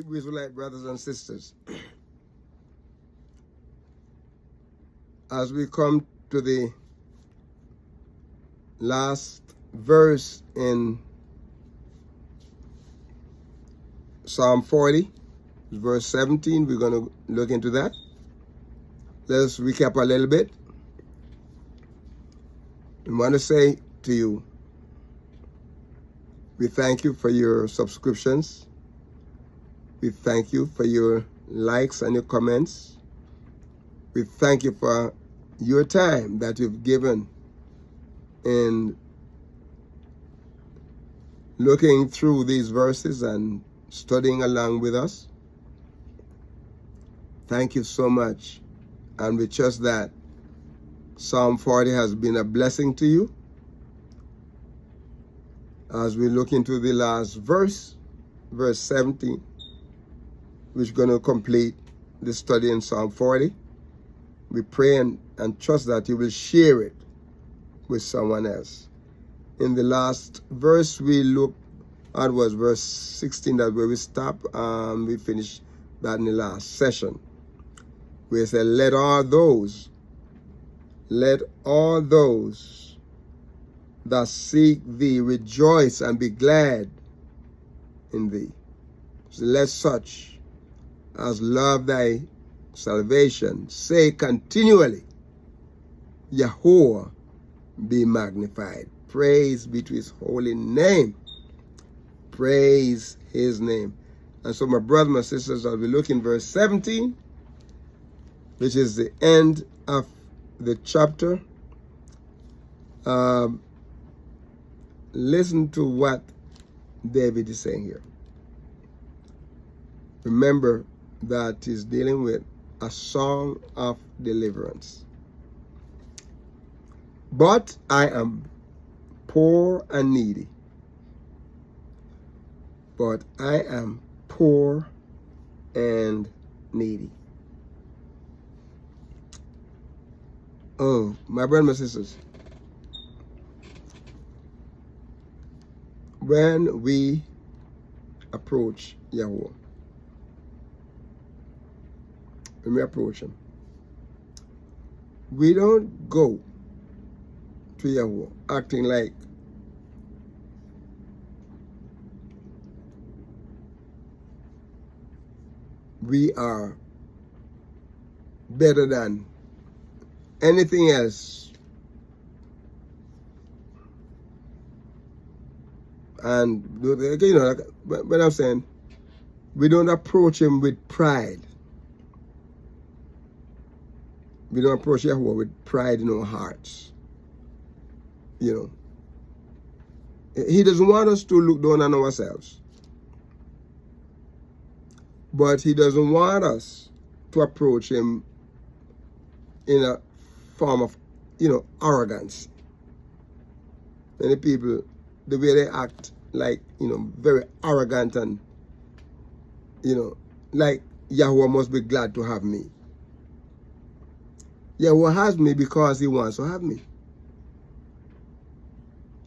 Hebrew Israelite brothers and sisters, as we come to the last verse in Psalm 40, verse 17, we're going to look into that. Let's recap a little bit. We want to say to you, we thank you for your subscriptions. We thank you for your likes and your comments. We thank you for your time that you've given in looking through these verses and studying along with us. Thank you so much. And we trust that Psalm 40 has been a blessing to you. As we look into the last verse, verse 17, which is going to complete the study in Psalm 40. We pray and trust that you will share it with someone else. In the last verse we looked at was verse 16, that's where we stopped. We finished that in the last session. Where it said, let all those that seek thee rejoice and be glad in thee. So let such as love thy salvation say continually, YAHUAH be magnified. Praise be to his holy name. Praise his name. And so my brothers and sisters, as we look in verse 17, which is the end of the chapter, listen to what David is saying here. Remember that he's dealing with a song of deliverance. But I am poor and needy. But I am poor and needy. Oh, my brothers and sisters, when we approach YAHUAH, when we approach him, we don't go to YAHUAH acting like we are better than anything else. And you know, but I'm saying, we don't approach him with pride. We don't approach YAHUAH with pride in our hearts. You know, he doesn't want us to look down on ourselves. But he doesn't want us to approach him in a form of, you know, arrogance. Many people, the way they act, like, you know, very arrogant and, you know, like YAHUAH must be glad to have me. YAHUAH has me because he wants to have me.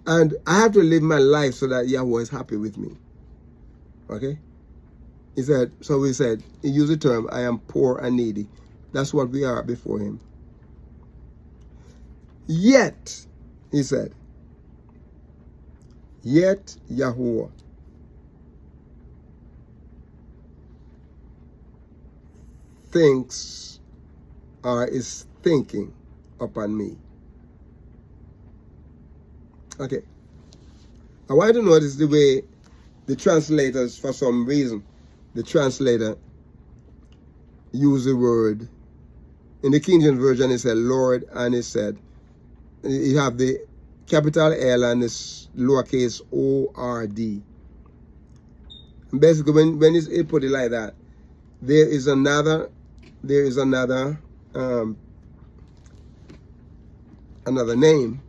And I have to live my life so that YAHUAH is happy with me. Okay? He said, so he said, he used the term, I am poor and needy. That's what we are before him. Yet, he said, yet YAHUAH thinks or is thinking upon me. Okay. I want you to notice the way the translators, for some reason, the translator used the word. In the King James Version, it said Lord, and it said, you have the capital L and this lowercase O-R-D. And basically, when it put it like that, there is another name.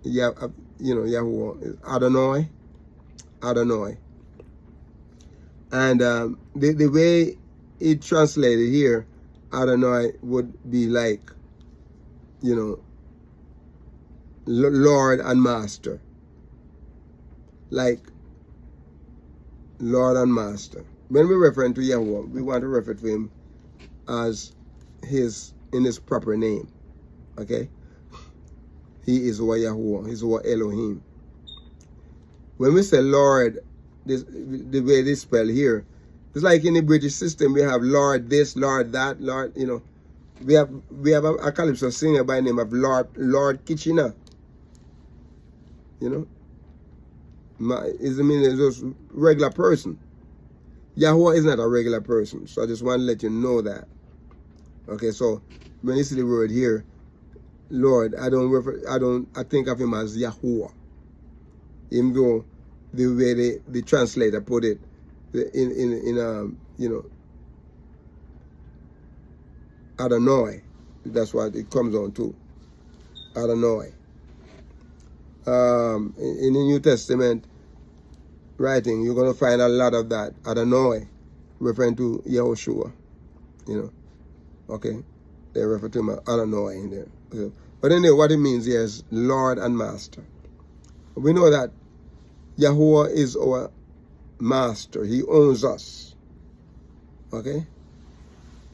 Yeah, you know, YAHUAH is Adonai. And the way it translated here, Adonai would be like, you know, Lord and Master. Like Lord and Master. when we refer to Yahuwah, we want to refer to him as in his proper name. Okay? He is YAHUAH. He is Elohim. When we say Lord, the way they spell here, it's like in the British system, we have Lord this, Lord that, Lord, you know. We have a calypso singer by the name of Lord Kitchener. You know? It's just a regular person. Yahuwah is not a regular person. So I just want to let you know that. Okay, so when you see the word here, Lord, I think of him as Yahuwah. Even though the way the translator put it in you know, Adonai. That's what it comes on to. Adonai. In the New Testament writing, you're going to find a lot of that. Adonai, referring to Yahushua. You know. Okay? They refer to him as Adonai in there. But anyway, what it means here is Lord and Master. We know that Yahuwah is our Master. He owns us. Okay?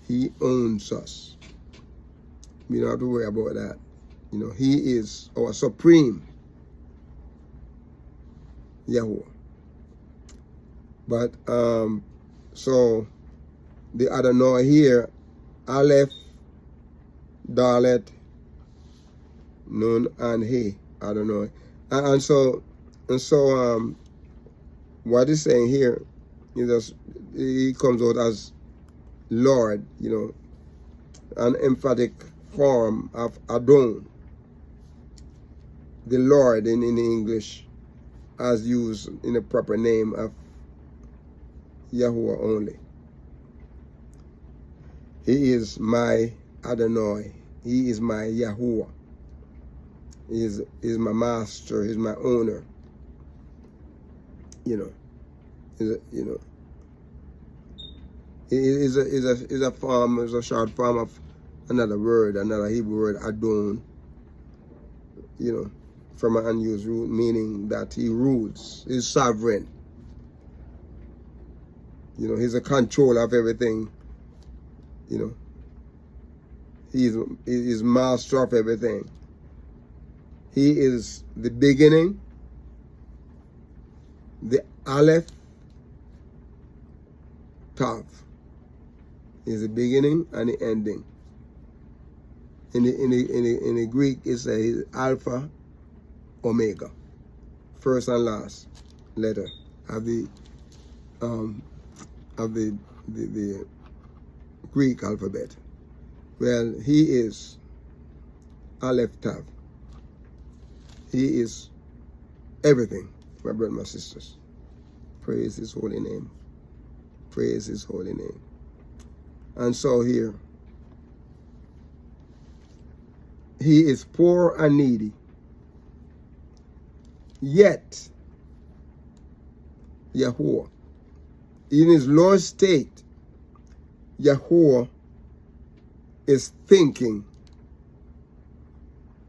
He owns us. We don't have to worry about that. You know, he is our supreme Yahuwah. But, so, the Adonai here, Aleph, Dalet, Nun, and He, Adonai. And so, what he's saying here, he comes out as Lord, you know, an emphatic form of Adon. The Lord in English, as used in the proper name of Yahuwah only. He is my Adonai. He is my Yahuwah. He is my master. He's my owner. You know. Is a form, is a short form of another word, another Hebrew word, Adon. You know, from an unused root, meaning that he rules, he's sovereign. You know, he's a controller of everything. You know, he is master of everything. He is the beginning, the Aleph, Tav. He is the beginning and the ending. In the Greek, it's Alpha, Omega, first and last letter of the Greek alphabet. Well, he is Aleph Tav. He is everything, my brothers and my sisters. Praise his holy name. Praise his holy name. And so here, he is poor and needy. Yet, Yahuwah, in his low state, Yahuwah is thinking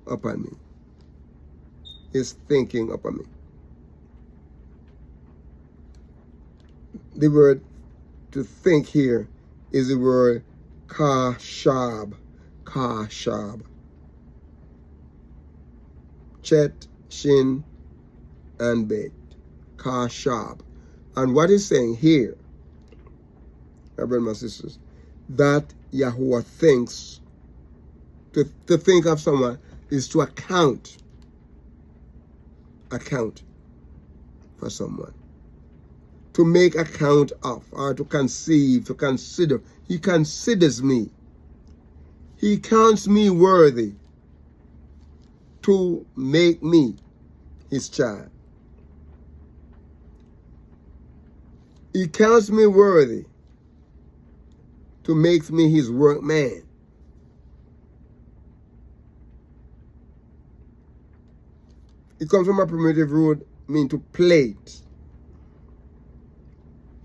upon me. Is thinking upon me. The word to think here is the word kashab. Kashab. Chet, Shin, and Bet. Kashab. And what he's saying here, my brothers and my sisters, that Yahuwah thinks, to think of someone is to account for someone. To make account of, or to conceive, to consider. He considers me. He counts me worthy to make me his child. He counts me worthy to make me his workman. It comes from a primitive root, mean to plate,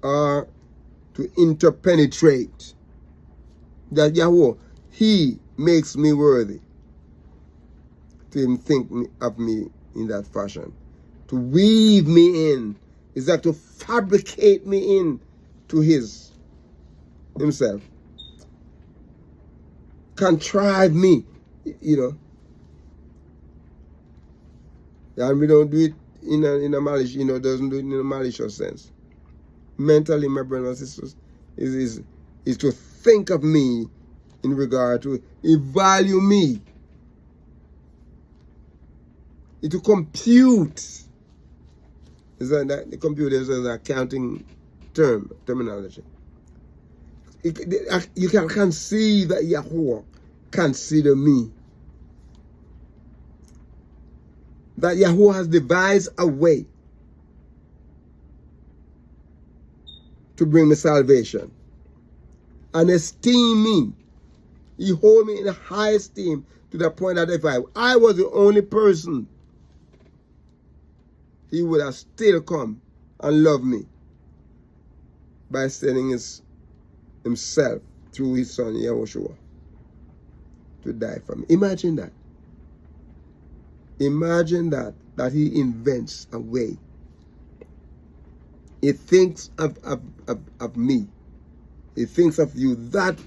or to interpenetrate. That Yahuwah, he makes me worthy to even think of me in that fashion. To weave me in. Is that to fabricate me in to himself. Contrive me, you know. And we don't do it in a malicious, you know, doesn't do it in a malicious sense. Mentally, my brothers and sisters, is to think of me in regard to value me. Is to compute. Is that the computer is an accounting terminology. You can see that Yahuwah consider me. That Yahuwah has devised a way to bring me salvation and esteem me. He hold me in high esteem to the point that if I was the only person, he would have still come and loved me by sending himself through his son YAHUAH to die for me. Imagine that. Imagine that he invents a way. He thinks of me. He thinks of you that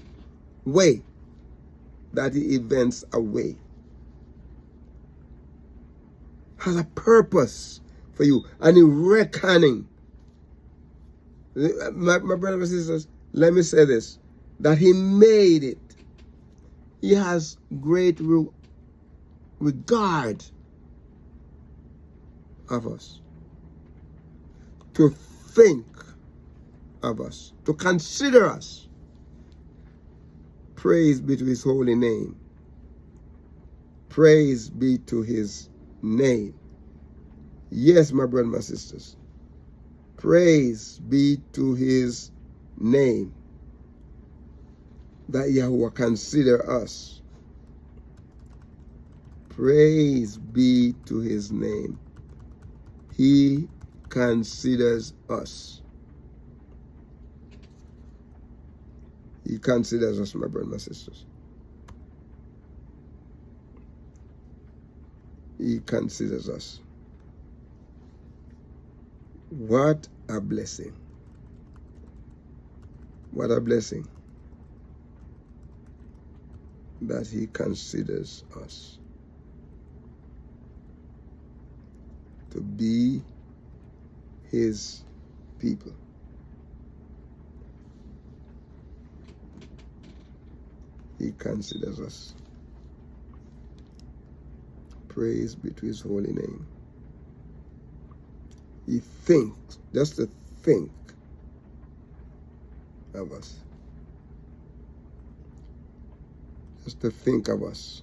way, that he invents a way. Has a purpose for you. And in reckoning, my brothers and sisters, let me say this, that he made it. He has great regard of us, to think of us, to consider us. Praise be to his holy name. Praise be to his name. Yes, my brothers and my sisters. Praise be to his name. That Yahuwah consider us. Praise be to his name. He considers us. He considers us, my brothers and sisters. He considers us. What a blessing. What a blessing that he considers us to be his people. He considers us. Praise be to his holy name. He thinks, just to think of us. Just to think of us.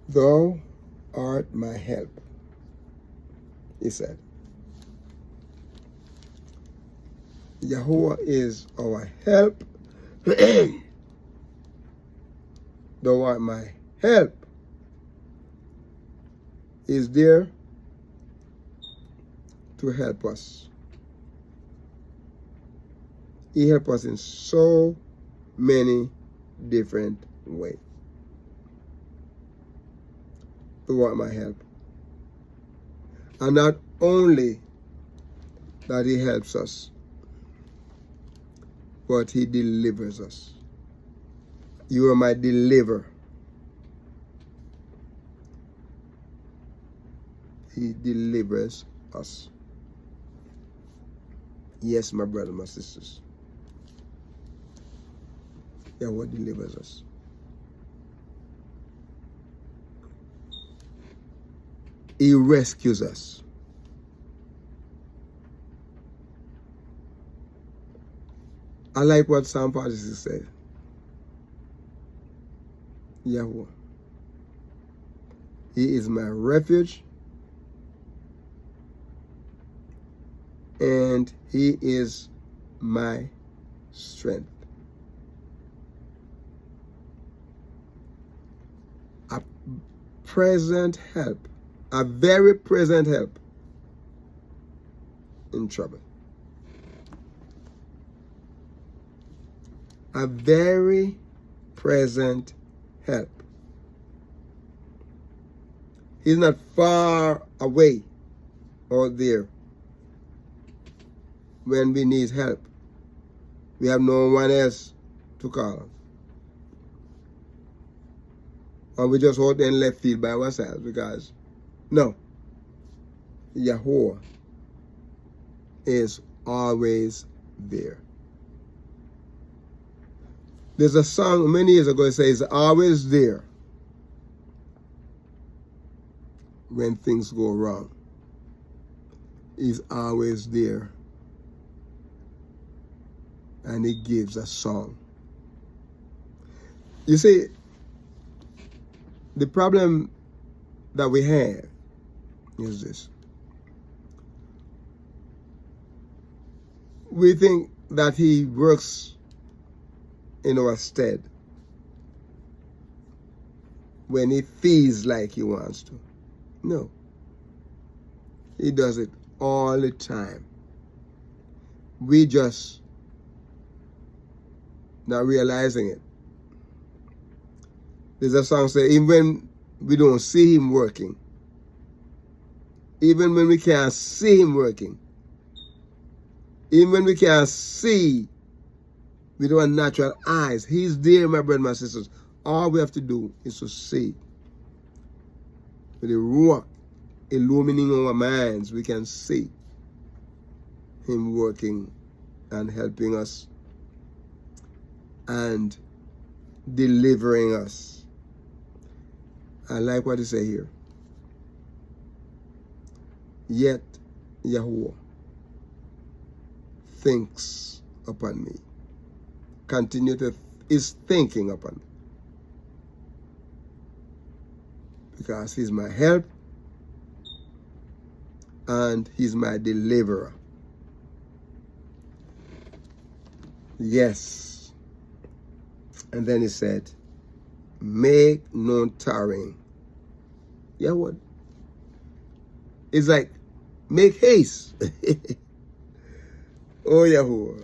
Thou art my help, he said. Yahuwah is our help. Thou art my help. Is there to help us. He helps us in so many different ways. Thou art my help. And not only that he helps us, but he delivers us. You are my deliverer. He delivers us. Yes, my brothers, my sisters. Yahuwah delivers us. He rescues us. I like what Psalm 46 said. Yahuwah. He is my refuge, and he is my strength. A present help, a very present help in trouble. A very present help He's not far away out there when we need help. We have no one else to call on. And we just out there in left field by ourselves because, no, YAHUAH is always there. There's a song many years ago that says, always there when things go wrong. He's always there. And he gives a song. You see, the problem that we have is this. We think that he works in our stead when he feels like he wants to. No. He does it all the time. We just not realizing it. There's a song say, even when we don't see him working, even when we can't see him working, even when we can't see with our natural eyes, he's there, my brothers and my sisters. All we have to do is to see. With the rock illumining our minds, we can see him working and helping us and delivering us. I like what he say here. Yet YAHUAH thinks upon me. Is thinking upon me. Because he's my help and he's my deliverer. Yes. And then he said, make no tarrying. Yeah, what? It's like, make haste. Oh, YAHUAH,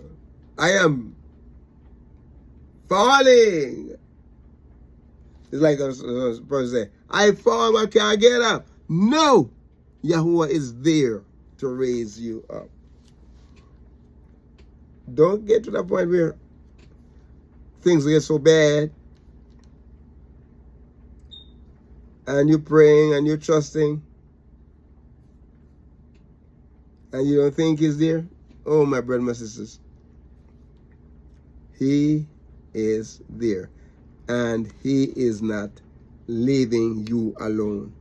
I am falling. It's like a person say, I fall, I can't get up. No, YAHUAH is there to raise you up. Don't get to the point where things get so bad and you're praying and you're trusting and you don't think he's there. Oh, my brothers and my sisters, he is there and he is not leaving you alone.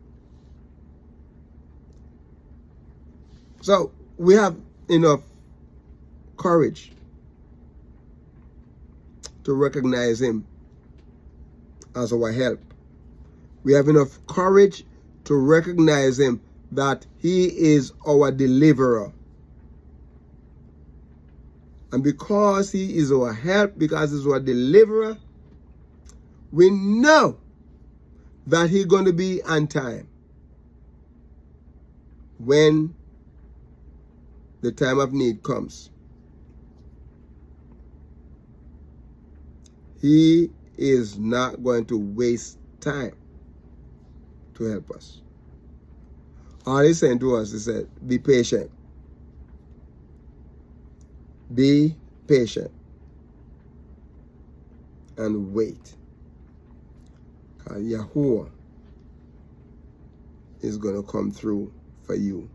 So we have enough courage to recognize him as our help. We have enough courage to recognize him that he is our deliverer. And because he is our help, because he's our deliverer, we know that he's going to be on time when the time of need comes. He is not going to waste time to help us. All he's saying to us, he said, be patient. Be patient and wait. YAHUAH is going to come through for you.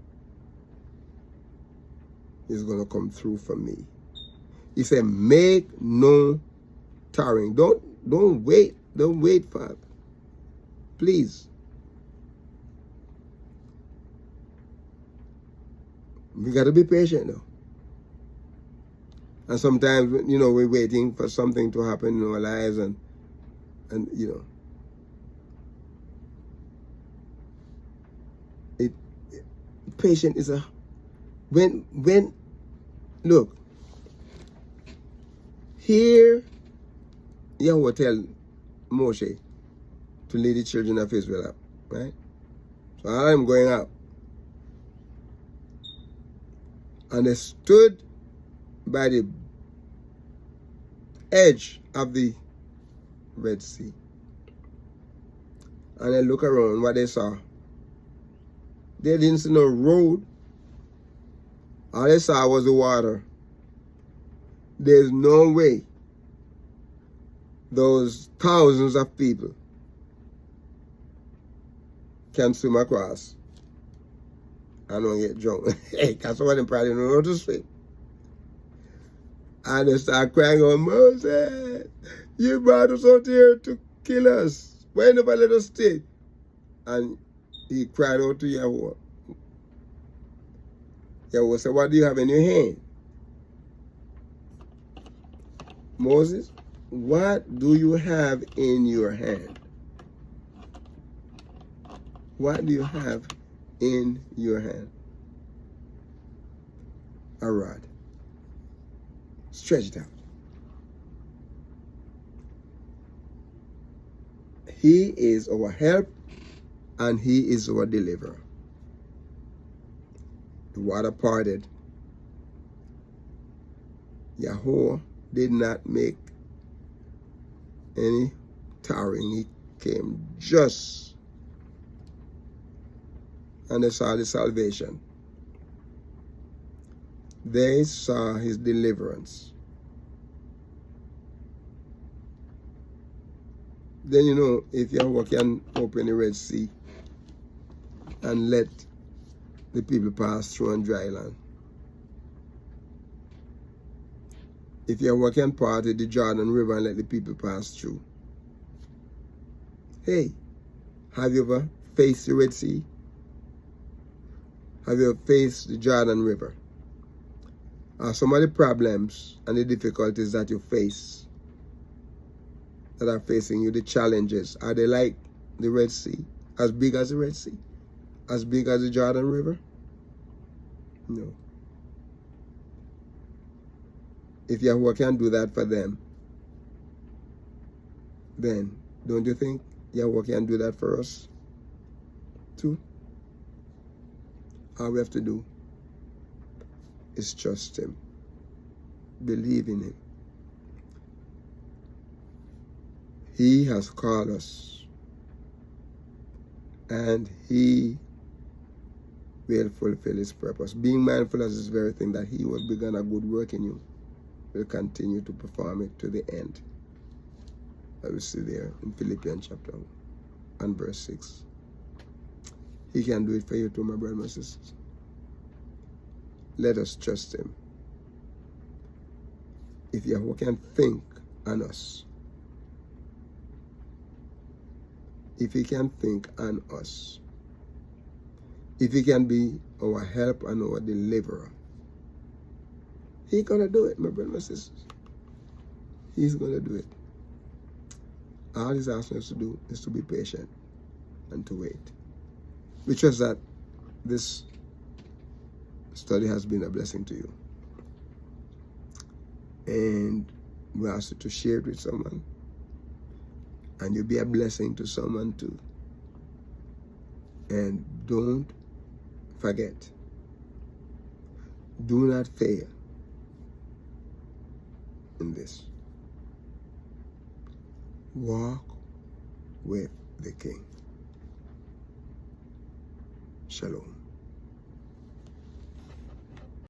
He's going to come through for me. He said, make no tarrying. Don't wait. Don't wait, Father. Please. We got to be patient now. And sometimes, you know, we're waiting for something to happen in our lives and you know, patient is a, when, look, here, YAHUAH tell Moshe to lead the children of Israel up, right? So I'm going up. And they stood by the edge of the Red Sea. And they look around what they saw They didn't see no road. All they saw was the water. There's no way those thousands of people can swim across and don't get drunk. Hey, because some of them probably don't know how to swim. And they start crying out, Moses, you brought us out here to kill us. Why you never let us stay? And he cried out to YAHUAH. YAHUAH said, what do you have in your hand? Moses, what do you have in your hand? What do you have in your hand? A rod. Stretch it out. He is our help and he is our deliverer. The water parted. YAHUAH did not make any tarrying. He came just, and they saw the salvation. They saw his deliverance. Then you know, if YAHUAH can open the Red Sea and let the people pass through on dry land. If YAHUAH can part the Jordan River and let the people pass through. Hey, have you ever faced the Red Sea? Have you ever faced the Jordan River? Are some of the problems and the difficulties that you face, that are facing you, the challenges, are they like the Red Sea? As big as the Red Sea? As big as the Jordan River? No. If YAHUAH can do that for them, then don't you think YAHUAH can do that for us too? All we have to do is trust him, believe in him. He has called us, and he will fulfill his purpose. Being mindful of this very thing, that he who has begun a good work in you will continue to perform it to the end. I will see there in Philippians chapter 1 and verse 6. He can do it for you too, my brothers and sisters. Let us trust him. If YAHUAH can think on us, if he can think on us, if he can be our help and our deliverer, he's going to do it, my brothers and sisters. He's going to do it. All he's asking us to do is to be patient and to wait. We trust that this study has been a blessing to you. And we ask you to share it with someone. And you'll be a blessing to someone too. And don't forget, do not fail in this. Walk with the King. Shalom.